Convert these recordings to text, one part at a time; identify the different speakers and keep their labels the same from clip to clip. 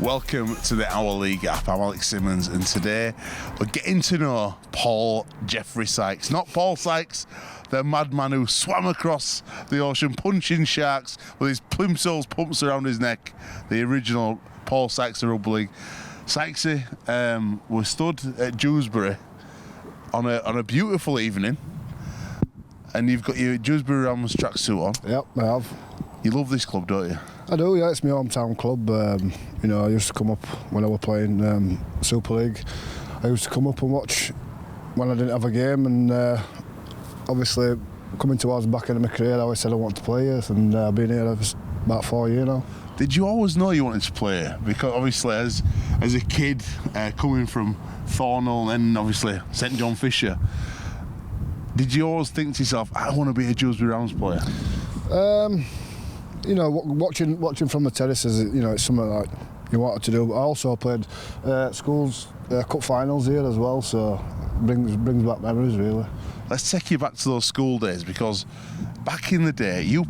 Speaker 1: Welcome to the Our League app. I'm Alex Simmons, and today we're getting to know Paul Jeffrey Sykes. Not Paul Sykes, the madman who swam across the ocean punching sharks with his plimsolls pumps around his neck. The original Paul Sykes of Rugby League. Sykesy was stood at Dewsbury on a beautiful evening, and you've got your Dewsbury Rams tracksuit on.
Speaker 2: Yep, I have.
Speaker 1: You love this club, don't you?
Speaker 2: I do, yeah. It's my hometown club. I used to come up when I was playing Super League. I used to come up and watch when I didn't have a game, and obviously coming towards the back end of my career, I always said I wanted to play here, and I've been here about 4 years now.
Speaker 1: Did you always know you wanted to play here? Because obviously as a kid coming from Thornhill and then obviously St John Fisher, did you always think to yourself, I want to be a Dewsbury Rams player?
Speaker 2: Watching from the terraces, it's something like you wanted to do. I also played schools cup finals here as well, so brings back memories really.
Speaker 1: Let's take you back to those school days, because back in the day you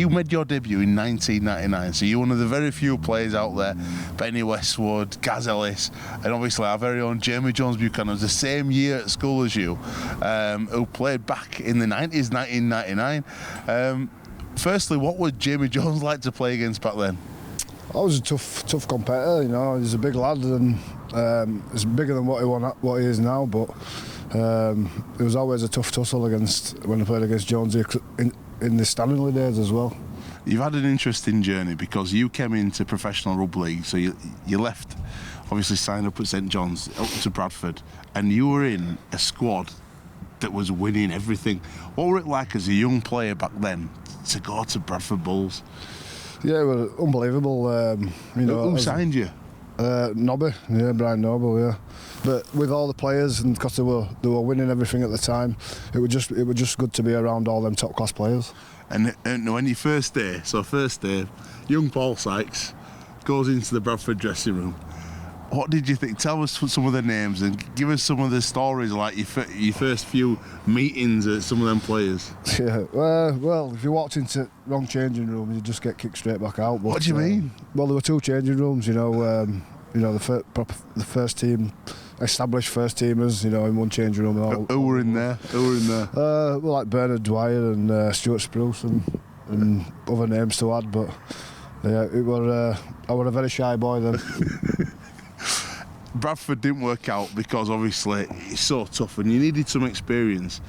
Speaker 1: made your debut in 1999, so you're one of the very few players out there. Benny Westwood, Gaz Ellis, and obviously our very own Jamie Jones-Buchanan was the same year at school as you, who played back in the 90s, 1999. Firstly, what would Jamie Jones like to play against back then?
Speaker 2: I was a tough competitor. He's a big lad, and he's bigger than what he is now. But it was always a tough tussle when I played against Jonesy in the Stanley days as well.
Speaker 1: You've had an interesting journey, because you came into professional rugby league, so you left, obviously signed up at St John's, up to Bradford, and you were in a squad that was winning everything. What were it like as a young player back then to go to Bradford Bulls?
Speaker 2: Yeah, it was unbelievable.
Speaker 1: Who signed you?
Speaker 2: Nobby, Brian Noble, yeah. But with all the players, and because they were winning everything at the time, it was just good to be around all them top class players.
Speaker 1: And when your first day, young Paul Sykes goes into the Bradford dressing room. What did you think? Tell us some of the names and give us some of the stories, like your first few meetings at some of them players.
Speaker 2: Yeah, well, if you walked into wrong changing room, you just get kicked straight back out. But,
Speaker 1: what do you mean?
Speaker 2: Well, there were two changing rooms. The first team, established first teamers, in one changing room.
Speaker 1: Who were in there?
Speaker 2: Like Bernard Dwyer and Stuart Spruce and other names to add. But yeah, I was a very shy boy then.
Speaker 1: Bradford didn't work out because obviously it's so tough and you needed some experience,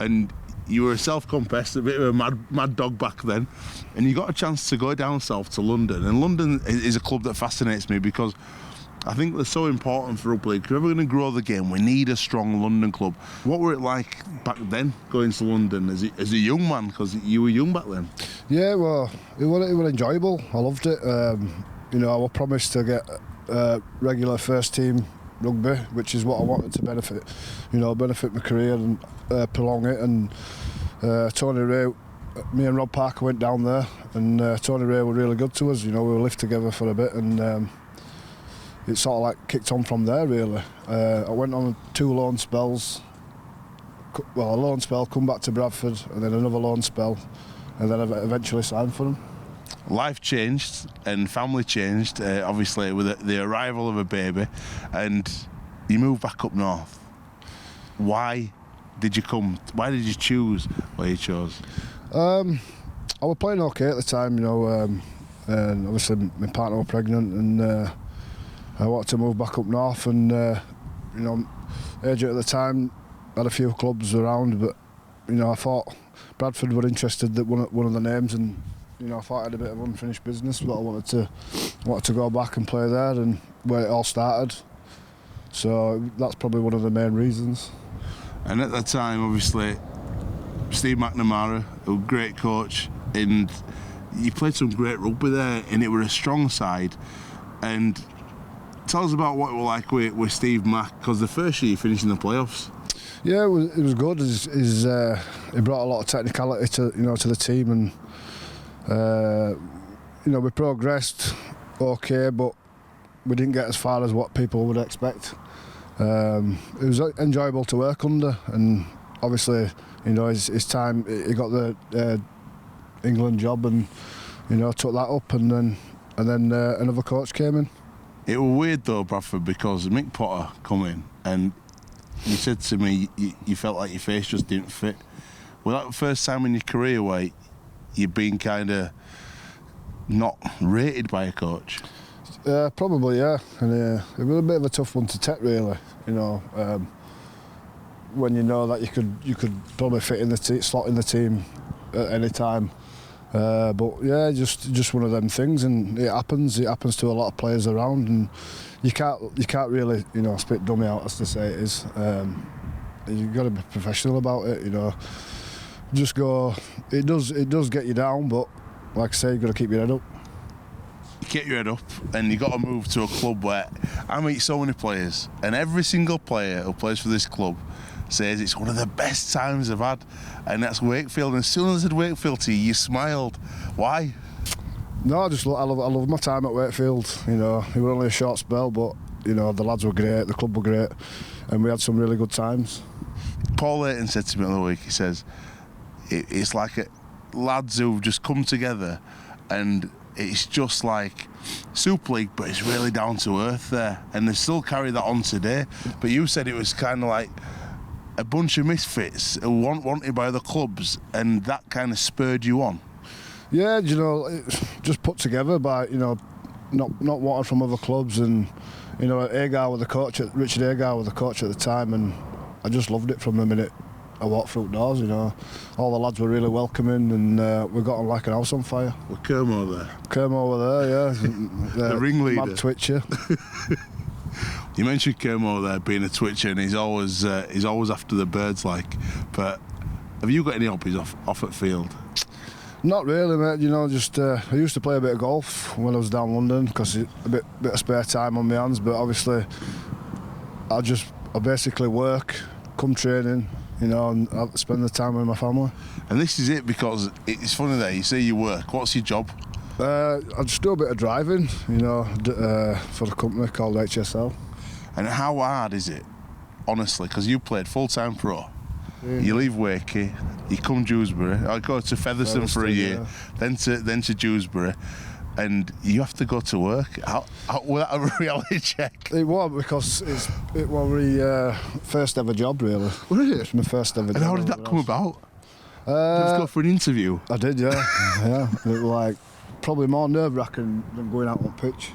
Speaker 1: and you were a self-confessed, a bit of a mad dog back then, and you got a chance to go down south to London. And London is a club that fascinates me, because I think they're so important for rugby league. If we're going to grow the game, we need a strong London club. What were it like back then, going to London as a young man, because you were young back then?
Speaker 2: Yeah, well, it was enjoyable. I loved it. I was promised to get regular first team rugby, which is what I wanted to benefit my career and prolong it. And Tony Ray, me and Rob Parker went down there, and Tony Ray were really good to us. We lived together for a bit, and it sort of like kicked on from there really. I went on 2 loan spells. Well, a loan spell, come back to Bradford, and then another loan spell, and then I eventually signed for them.
Speaker 1: Life changed and family changed, obviously with the arrival of a baby, and you moved back up north. Why did you come? Why did you choose where you chose?
Speaker 2: I was playing okay at the time, and obviously my partner was pregnant, and I wanted to move back up north, and agent at the time had a few clubs around, but I thought Bradford were interested that one of the names, and I thought I had a bit of unfinished business, but I wanted to go back and play there, and where it all started. So that's probably one of the main reasons.
Speaker 1: And at that time, obviously, Steve McNamara, a great coach, and you played some great rugby there, and it was a strong side. And tell us about what it was like with Steve Mack, because the first year you finished in the playoffs.
Speaker 2: Yeah, it was good. He brought a lot of technicality to the team, and we progressed okay, but we didn't get as far as what people would expect. It was enjoyable to work under, and obviously, his time, he got the England job, and took that up, and then another coach came in.
Speaker 1: It was weird though, Bradford, because Mick Potter come in and you said to me you felt like your face just didn't fit. Was that the first time in your career where you've been kind of not rated by a coach?
Speaker 2: Probably, yeah. And it was a bit of a tough one to take, really. You know, when you know that you could probably fit in the slot in the team at any time. But yeah, just one of them things, and it happens. It happens to a lot of players around, and you can't really, you know, spit dummy out, as they say it is. You've got to be professional about it, you know. Just go. It does get you down, but like I say, you've got to keep your head up.
Speaker 1: You keep your head up, and you got to move to a club where I meet so many players, and every single player who plays for this club says it's one of the best times I've had, and that's Wakefield. And as soon as I said Wakefield to you, you smiled. Why?
Speaker 2: No, I love my time at Wakefield. You know, it was only a short spell, but you know the lads were great, the club were great, and we had some really good times.
Speaker 1: Paul Layton said to me the other week, he says it's like lads who've just come together, and it's just like Super League, but it's really down to earth there, and they still carry that on today. But you said it was kind of like a bunch of misfits who wanted by other clubs, and that kind of spurred you on.
Speaker 2: Yeah, you know, just put together by, you know, not wanted from other clubs, and you know, Richard Agar was the coach at the time, and I just loved it from the minute I walked through doors. You know, all the lads were really welcoming, and we got on like an house on fire.
Speaker 1: Well, Kermo there.
Speaker 2: Kermo were there, yeah.
Speaker 1: The ringleader.
Speaker 2: Mad twitcher.
Speaker 1: You mentioned Kermo there being a twitcher, and he's always after the birds, like. But have you got any hobbies off at field?
Speaker 2: Not really, mate. You know, just I used to play a bit of golf when I was down London because a bit of spare time on my hands. But obviously, I basically work, come training, you know, and I spend the time with my family.
Speaker 1: And this is it, because it's funny that you say you work. What's your job?
Speaker 2: I just do a bit of driving, you know, for a company called HSL.
Speaker 1: And how hard is it, honestly? Because you played full-time pro. Yeah. You leave Wakey, you come Dewsbury. I go to Featherstone for a year, yeah. then to Dewsbury, and you have to go to work. How was that a reality check?
Speaker 2: It was, because it was my first ever job, really.
Speaker 1: Was it?
Speaker 2: It's my first ever job.
Speaker 1: And how did that come about? Did you go for an interview?
Speaker 2: I did, yeah. Yeah. It was like probably more nerve-wracking than going out on pitch.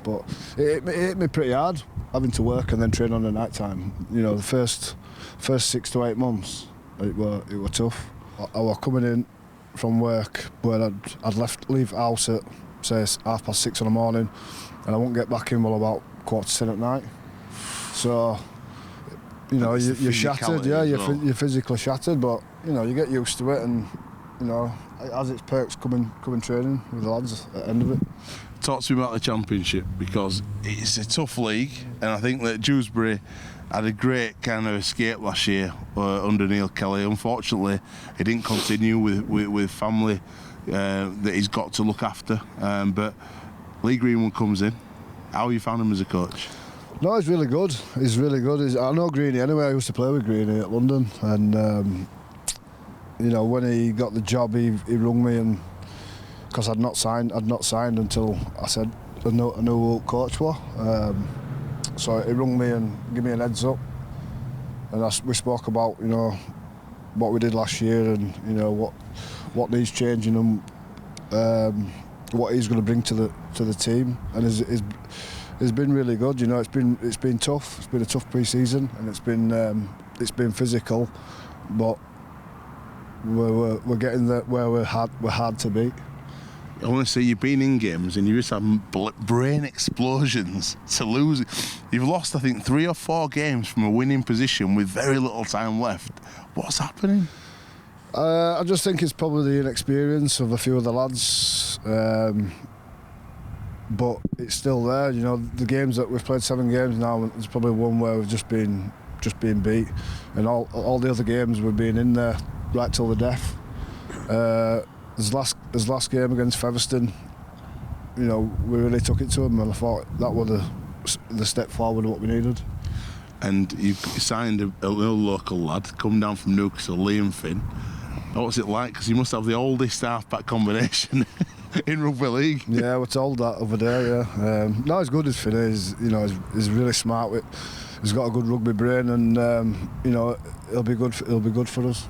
Speaker 2: But it hit me pretty hard, having to work and then train on the night time. You know, the first 6 to 8 months, it were tough. I was coming in from work where I'd leave house at, say, 6:30 in the morning, and I won't get back in till about 9:15 at night. So, you know, you're shattered, yeah, you're physically shattered, but, you know, you get used to it, and, you know, it has its perks coming training with the lads at the end of it.
Speaker 1: Talk to me about the Championship, because it's a tough league, and I think that Dewsbury had a great kind of escape last year under Neil Kelly. Unfortunately, he didn't continue with family that he's got to look after. But Lee Greenwood comes in. How you found him as a coach?
Speaker 2: No, he's really good. He's really good. I know Greeny anyway. I used to play with Greeny at London, and you know, when he got the job, he rung me, and because I'd not signed until I said I knew who coach was. So he rung me and gave me a heads up, and we spoke about, you know, what we did last year, and you know what needs changing, and what he's going to bring to the team, and it's been really good. You know, it's been tough. It's been a tough pre-season, and it's been physical, but we're getting there where we're hard to beat.
Speaker 1: I want to say you've been in games and you just have brain explosions to lose. You've lost, I think, 3 or 4 games from a winning position with very little time left. What's happening?
Speaker 2: I just think it's probably the inexperience of a few of the lads, but it's still there. You know, the games that we've played 7 games now, there's probably one where we've just been beat, and all the other games we've been in there right till the death. His last game against Featherstone, you know, we really took it to him, and I thought that was the step forward of what we needed.
Speaker 1: And you signed a little local lad, come down from Newcastle, Liam Finn. What's it like? Because you must have the oldest half-back combination in rugby league.
Speaker 2: Yeah, we're told that over there. Yeah, no, he's good. He's Finney. He's really smart. He's got a good rugby brain, and it'll be good. It'll be good for us.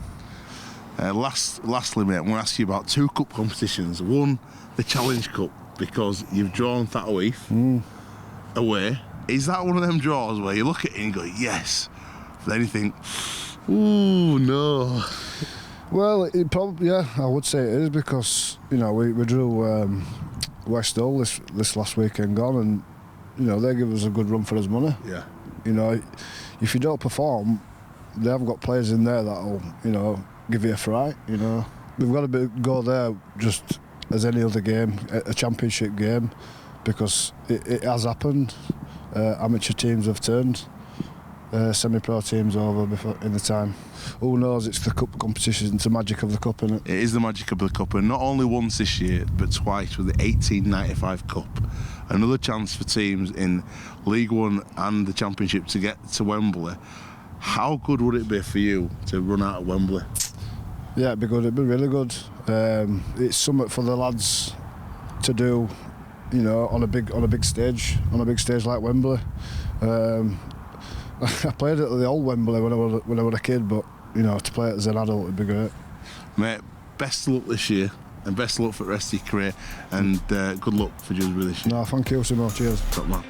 Speaker 1: Lastly, mate, I'm going to ask you about 2 cup competitions. One, the Challenge Cup, because you've drawn Thatoif away. Is that one of them draws where you look at it and go, yes, but then you think, ooh, no?
Speaker 2: Well, it probably, yeah, I would say it is, because we drew West Hull this last weekend gone, and they give us a good run for his money.
Speaker 1: Yeah.
Speaker 2: If you don't perform, they have got players in there that'll give you a fright. We've got to go there just as any other game, a championship game, because it has happened. Amateur teams have turned semi-pro teams over before in the time. Who knows? It's the cup competition. It's the magic of the cup, isn't it?
Speaker 1: It is the magic of the cup, and not only once this year, but twice with the 1895 Cup. Another chance for teams in League One and the Championship to get to Wembley. How good would it be for you to run out of Wembley?
Speaker 2: Yeah, it'd be good. It'd be really good. It's something for the lads to do, on a big stage like Wembley. I played at the old Wembley when I was a kid, but to play it as an adult would be great.
Speaker 1: Mate, best of luck this year, and best of luck for the rest of your career, and good luck for Jones-Buchanan this year.
Speaker 2: No, thank you so much. Cheers.
Speaker 1: Top man.